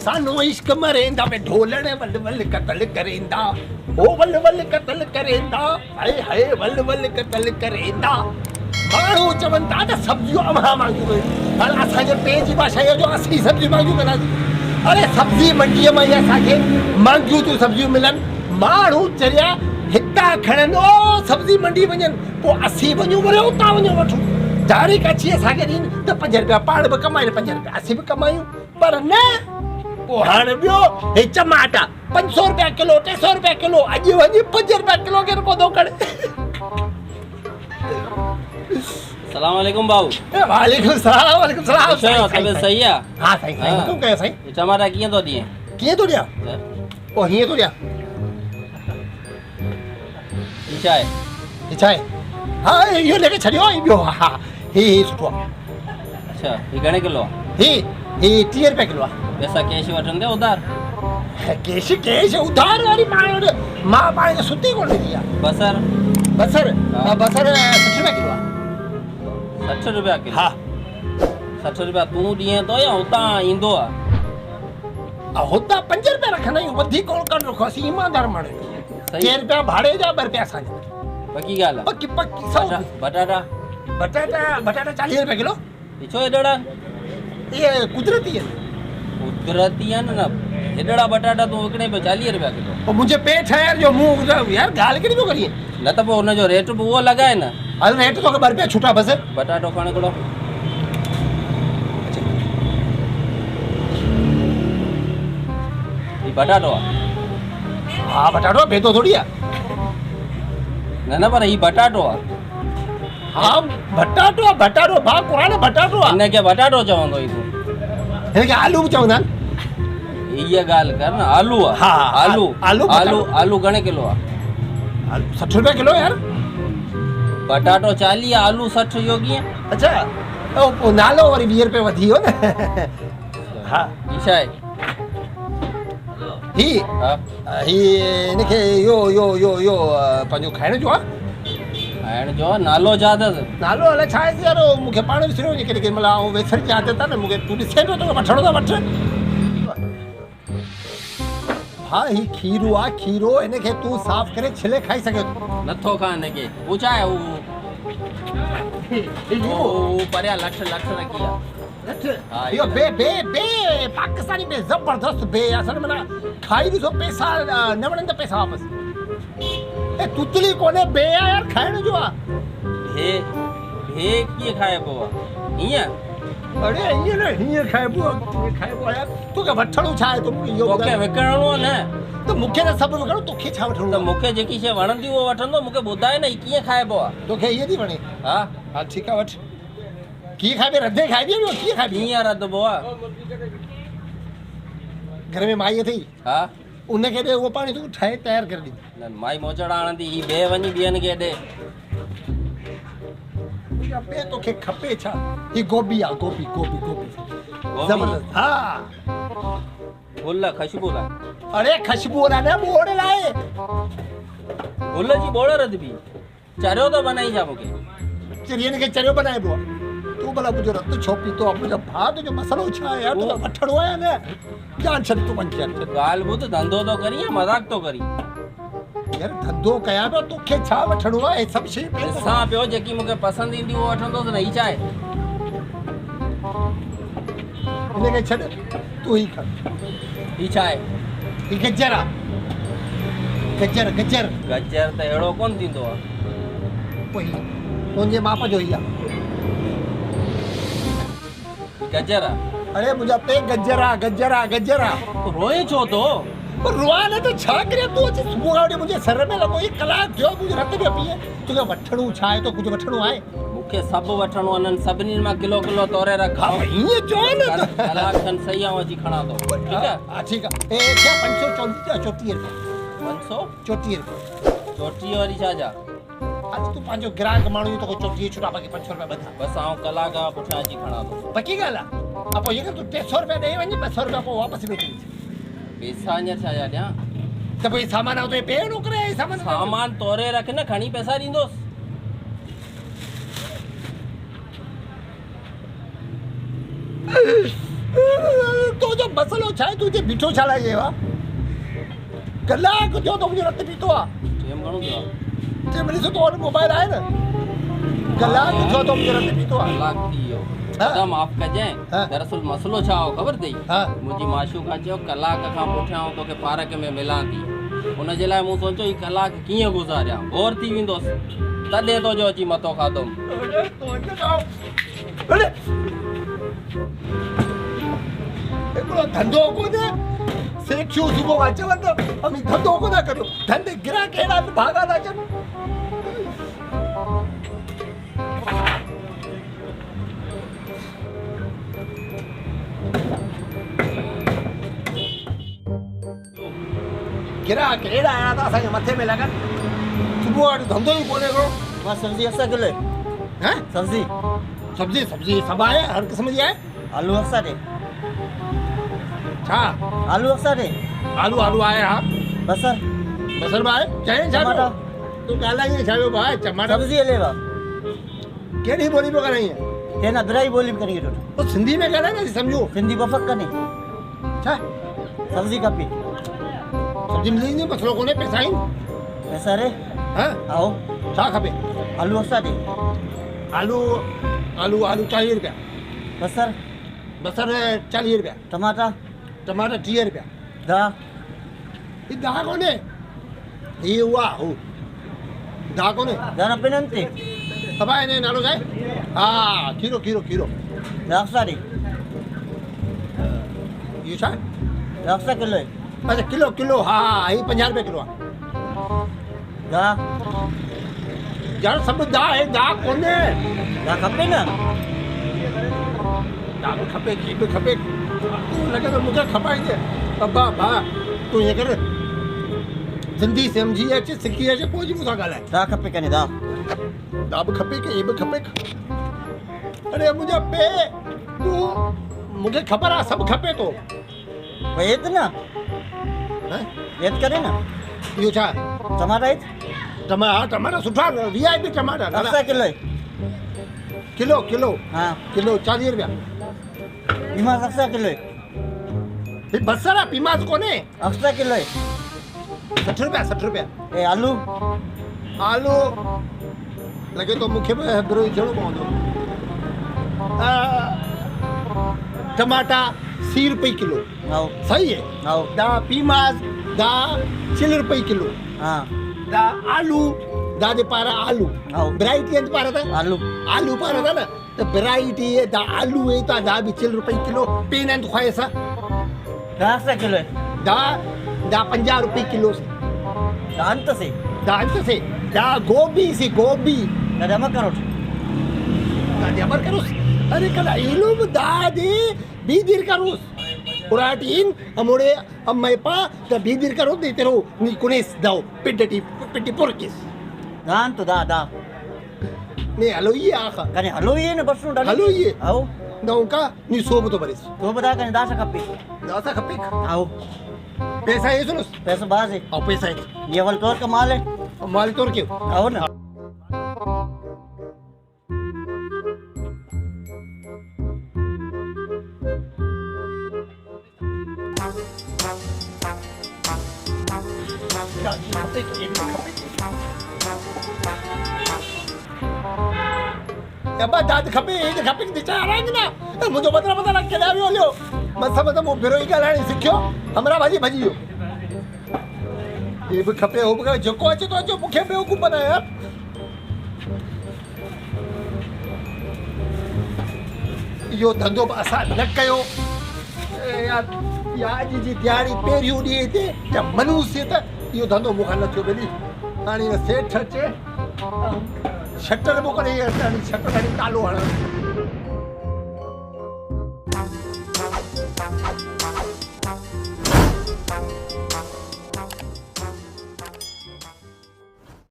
सानो इश्क मरेंदा पे ढोलण वल वल कतल करेंदा ओ वल वल कतल करेंदा हाय हाय वल वल कतल करेंदा माण्हू चवनि था त सब्जियूं अमां मांगियूं कयूं हाणे असांजे पेट जी भाषा जो असीं सब्जी मांगियूं कंदासीं अरे सब्जी मंडीअ मां ई असांखे मांगियूं थियूं सब्जियूं मिलनि माण्हू चरिया हितां खणनि ओ सब्जी मंडी वञनि पोइ असीं वञूं वरी उतां वञूं वठूं डायरेक्ट अची असांखे ॾींनि त 5 रुपया पाण बि कमाइनि 5 रुपया असीं बि कमायूं पर न पोइ हाणे ॿियो हे टमाटा 500 रुपया किलो 300 रुपया किलो अॼु वञी 5 रुपया किलो केरु पौधो करे सलाम वालेकुम भाऊ वालेकुम सलाम तबियत सही है हां साईं साईं तूं कहे साईं टमाटा कीअं थो ॾिए कीअं थो ॾियां ओ हीअं थो ॾियां छा आहे छा आहे हा इहो लेके छॾियो ॿियो हा ही सुठो आहे अच्छा ही घणे किलो आहे ही 30 रुपया किलो आहे पैसा कैश वठंदे उधार कैश उधार वारी मां पाण खे सुती कोन ॾिनी आहे बसर बसर 60 रुपया किलो आहे 60 रुपया किलो हा 60 रुपया तूं ॾिए थो या हुतां ईंदो आहे हुतां 5 रुपया रखंदा आहियूं वधीक कोन करे रखो असीं ईमानदार माण्हू 10 रुपया भाड़े जा 2 रुपया असांजा पक्की ॻाल्हि पक्की पक्की सौ बटाटा 40 रुपया किलो छो हेॾड़ा ये कुदरती है कुदरती आहिनि न हेॾड़ा बटाटा तूं विकिणे पियो 40 रुपया किलो पोइ मुंहिंजे पेट आहे जो मुंहुं यार ॻाल्हि कहिड़ी पियो करीं न त पोइ हुनजो रेट बि उहो लॻाए न हल रेट तोखे 2 रुपया छुटा बसि बटाटो खण हिकिड़ो ही बटाटो आहे हा बटाटो बेदो थोड़ी आहे न पर ही बटाटो आहे हा बटाटो भा पुराणो बटाटो आहे हिनखे बटाटो चवंदो ई तूं हिनखे आलू बि चवंदा आहिनि इहा ॻाल्हि कर न आलू आहे हा आलू घणे किलो आहे 60 रुपया किलो यार बटाटो 40 आलू 60 इहो कीअं अच्छा पोइ नालो वरी 20 रुपया वधी वियो न हा ही छा आहे ही हिनखे यो पंहिंजो खाइण जो आहे खाइण जो नालो छा अथसि नालो अलाए छा आहे यार मूंखे पाण विसरियो वञे केॾी महिल ऐं वेसण जी आदत आहे न मूंखे तूं ॾिसे पियो तोखे वठणो त वठ हा ही खीरो आहे खीरो हिनखे तूं साफ़ करे छिले खाई सघे थो नथो खा हिनखे हू छा आहे हू परियां लठ रखी आहे इहो बे पाकिस्तानी बे ज़बरदस्त बे असल में खाई ॾिसो पैसा न वणनि त पैसा वापसि ए तुतली कोने बे आहे यार खाइण जो आहे भे कीअं खाइबो आहे ईअं अरे ईअं न हीअं खाइबो आहे यार तोखे वठणो छा आहे तोखे विकिणणो आहे न त मूंखे त सभु विकिणो तोखे छा वठणो त मूंखे जेकी शइ वणंदी उहो वठंदो मूंखे ॿुधाए न हीअ कीअं खाइबो आहे तोखे हीअ थी वणे हा हा ठीकु आहे वठ कीअं खाइबी रधे खाइबी ॿियो कीअं खाइबी कीअं रधबो आहे घर में माई अथई हा उनखे ॾे उहो पाणी तूं ठाहे तयारु करे ॾींदी न माई मोचड़ा आणंदी ही ॿिए वञी ॿियनि खे ॾे पे तोखे खपे छा ही गोभी आहे गोभी ज़बरदस्त हा गुल ख़ुशबू लाइ अरे ख़ुशबू लाइ न बोड़ लाइ गुल जी बोड़ रधबी चरियो थो बनाई छा मूंखे चिरियनि खे चरियो बनाइबो आहे तूं भला मुंहिंजो रत छो पीतो आहे मुंहिंजो भाउ तुंहिंजो मसलो छा आहे यार तोखे वठणो आहे न जान छॾ तूं वञ ॻाल्हि ॿुध धंधो थो करी या मज़ाक थो करी यार धंधो कयां पियो तोखे छा वठणो आहे सभु शइ ॾिसां पियो जेकी मूंखे पसंदि ईंदी उहो वठंदोसि न ही छा आहे हिनखे छॾ तूं ही खा ही छा आहे ही गजर आहे गजर त अहिड़ो कोन थींदो आहे पोइ तुंहिंजे माप जो ई आहे गजर आहे अरे मुंहिंजा पे गजर आहे रोए छो थो रुआ न त छा करे तूं अची सुबुह खां वठी मुंहिंजे सर में लॻो 1 कलाक थियो मुंहिंजो रत पियो पीए तोखे वठणो छा आहे तो कुझु वठणो आहे मूंखे सभु वठणो आहे सभिनी मां किलो तोरे रख हा हीअं चओ न कलाक खनि सही आऊं अची खणा थो ठीकु आहे हा ठीकु आहे ए क्या 534 रुपया 534 रुपया चोटी वारी छा जा अॼु तूं पंहिंजो ग्राहक माण्हू तोखे 34 छुटा बाक़ी 500 रुपया ॿधा बसि आऊं कलाक खां पुठियां अची खणा थो पकी ॻाल्हि आहे पोइ इहे तूं 300 रुपया ॾेई वञ 200 रुपया पोइ वापसि वेठी पैसा हींअर छा जा ॾियां त पोइ सामान उते पे नौकरे सामान तोरे रख न खणी पैसा ॾींदोसि तो जो मसलो छा आहे तुझे बीठो छा लाइ आहे कलाक जो तो मुंहिंजो रत पीतो आहे टेम घणो थियो आहे? ते मिली तो वटि मोबाइल आहे न कलाक जो तो मुंहिंजो रत पीतो आहे कलाक थी वियो हाँ। दादा माफ़ कजांइ हाँ। दरअसल मसलो छा हो ख़बर अथई हाँ। मुंहिंजी माशूका चयो कलाक खां पुठियां तोखे पार्क में मिलां थी हुनजे लाइ मूं सोचियो ही कलाक कीअं गुज़ारियां बोर थी वेंदुसि तॾहिं तुंहिंजो अची मथो खाधुमि हिकिड़ो धंधो कोन्हे सेठियूं सुबुह खां चवनि त अमी धंधो कोन करियो धंधे गिराक अहिड़ा भागा था अचनि गिराक अहिड़ा आया था असांजे मथे में लॻनि सुबुह वटि धंधो ई कोन्हे हिकिड़ो मां सब्जी असा किलो हैं सब्जी सब्जी सभु आहे हर क़िस्म जी आहे आलू असा ॾे छा आलू असा ॾे आलू आहे हा बसर बसर बि आहे चए छा टमाटा। तूं ॻाल्हाईं छा पियो भाउ टमाटा सब्जी हले वा कहिड़ी ॿोली पियो ॻाल्हाईं हे ना बिराई बोली करी तो तो सिंधी में ॻाल्हाए न सम्झो सिंधी बफ़क कने छा सब्जी खपी सब्जी मिली वेंदी मसलो कोन्हे पैसा आहिनि पैसा रे हा आओ छा खपे आलू असा ॾे आलू 40 रुपया बसर बसर 40 रुपया टमाटा टमाटर 30 रुपया दा ही दा कोन्हे ही हुआ हो दा कोन्हे दाना पिनन ते सभा हिन जो नालो छा आहे हा खीरो दा असा ॾे इहो छा दा असा किलो अच्छा किलो हा ही 50 रुपया किलो आहे दा यार सभु दा आहे दा कोन्हे दा खपे न दा बि खपे घी बि खपे तूं लॻे थो मूंखे खपाईंदे अब्बा भाउ तूं हीअं कर सिंधी सम्झी अचे सिखी अचे पोइ जी मूंसां ॻाल्हाए दा खपे कने दा बि खपे की ही बि खपे अरे मुंहिंजा पे तूं मूंखे ख़बर आहे सभु खपे थो वेत न हैं? वेत करे न इहो छा टमाटा इत टमाटा सुठा VIP टमाटा असा किलो किलो हाँ 40 रुपया बीमा असा किलो ही बसर आहे पीमास कोन्हे असा किलो 60 रुपया ए आलू आलू लॻे थो मूंखे बि हिकिड़ो ई थियणो पवंदो टमाटा 80 रुपए किलो आओ सही है आओ दा पीमास दा 40 रुपए किलो हाँ दा आलू दा जे पारा आलू आओ वैरायटी अंत पारा था आलू पारा था न तो वैरायटी दा आलू है ता दा भी 40 रुपए किलो पेन अंत खाए सा दा असा किलो दा 50 रुपए किलो से दा अंत से दा गोभी दा जमा करो दा जबर करोस अरे कला इलुम दा दे बीदिर करोस पुराटीन अमोड़े अम्मैपा दा बीदिर करो देते रहो नी कुनेस दाओ पिड्डटी पुरकिस दा अंत दा ने हलो ये आखा कने हलो ये न बसनु डाली हलो ये आओ नौका नी सोब तो बरिस तो बता कने दा सा खपे दासा खपे आओ पैसा ये सुनो पैसा बाज है और पैसा है ये वाल तोर का माल है माल तोड़ के आओ ना अब्बा दाद खपे ये खपे कि चाह ना मुझे बता के लावियो लियो बस सब तो फिरो ही ॻाल्हाइण सिखियो हमरा भाजी भजियो ये भी खपे हो बि जेको अचे तो अचो मूंखे बेवकूफ़ बनाए यार इहो धंधो बि असां न कयो यार अॼु जी दिहाड़ी पहिरियों ॾींहं ते या मनूस त इहो धंधो मूंखां न थियो मिली हाणे सेठ अचे शटर मोकिले शटर तालो हण